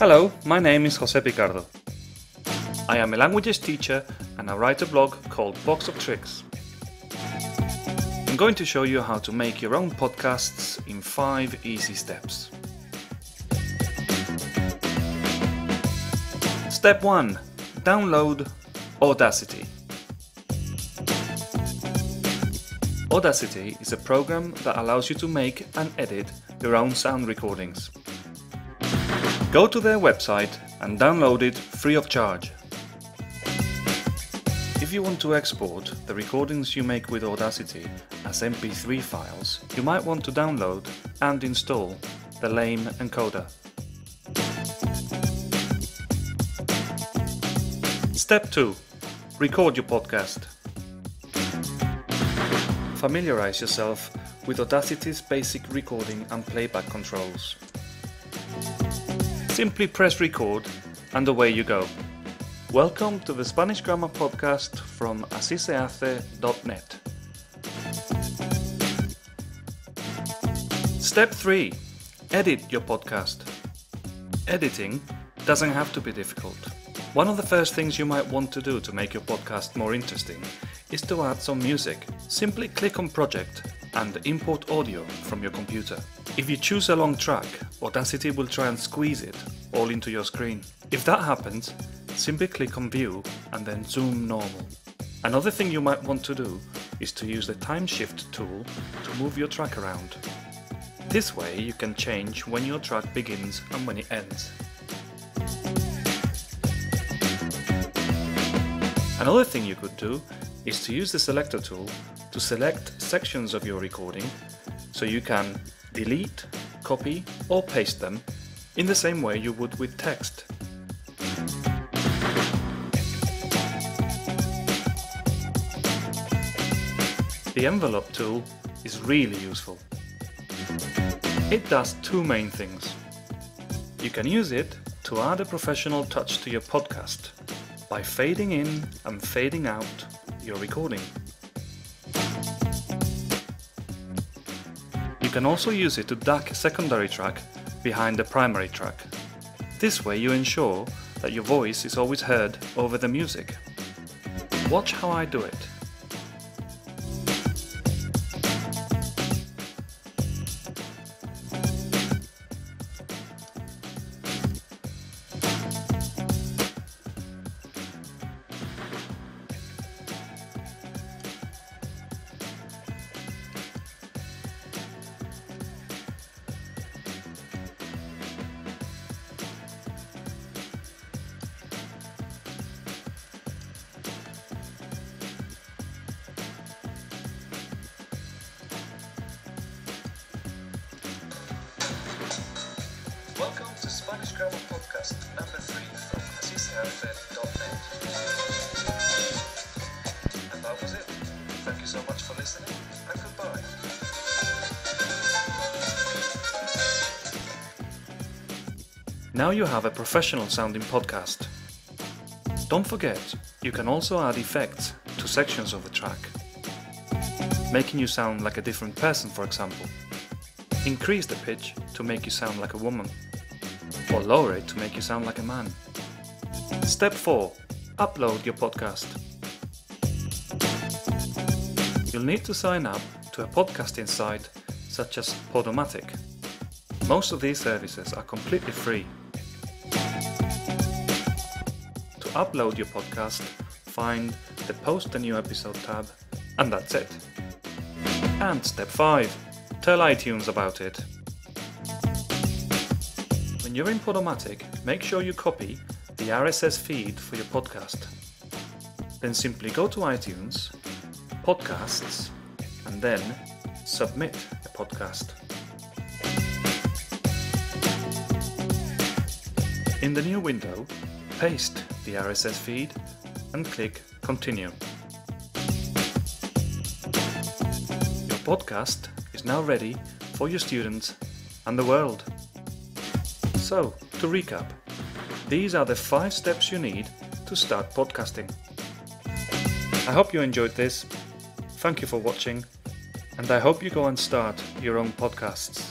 Hello, my name is Jose Picardo. I am a languages teacher and I write a blog called Box of Tricks. I'm going to show you how to make your own podcasts in 5 easy steps. Step 1. Download Audacity. Audacity is a program that allows you to make and edit your own sound recordings. Go to their website and download it free of charge. If you want to export the recordings you make with Audacity as MP3 files, you might want to download and install the Lame encoder. Step 2. Record your podcast. Familiarize yourself with Audacity's basic recording and playback controls. Simply press record and away you go. Welcome to the Spanish Grammar Podcast from asisehace.net. Step 3. Edit your podcast. Editing doesn't have to be difficult. One of the first things you might want to do to make your podcast more interesting is to add some music. Simply click on Project and import audio from your computer. If you choose a long track, Audacity will try and squeeze it all into your screen. If that happens, simply click on View and then Zoom Normal. Another thing you might want to do is to use the Time Shift tool to move your track around. This way you can change when your track begins and when it ends. Another thing you could do is to use the Selector tool to select sections of your recording so you can delete, copy or paste them in the same way you would with text. The Envelope tool is really useful. It does 2 main things. You can use it to add a professional touch to your podcast by fading in and fading out your recording. You can also use it to duck a secondary track behind the primary track. This way you ensure that your voice is always heard over the music. Watch how I do it. Welcome to Spanish Grammar Podcast number 3 from asisehace.net. And that was it. Thank you so much for listening and goodbye. Now you have a professional sounding podcast. Don't forget, you can also add effects to sections of the track, making you sound like a different person, for example. Increase the pitch to make you sound like a woman, or lower it to make you sound like a man. Step 4. Upload your podcast. You'll need to sign up to a podcasting site such as Podomatic. Most of these services are completely free. To upload your podcast, find the Post a New Episode tab, and that's it. And step 5. Tell iTunes about it. When you're in Podomatic, make sure you copy the RSS feed for your podcast. Then simply go to iTunes, Podcasts, and then Submit a podcast. In the new window, paste the RSS feed and click Continue. Your podcast is now ready for your students and the world. So, to recap, these are the 5 steps you need to start podcasting. I hope you enjoyed this. Thank you for watching, and I hope you go and start your own podcasts.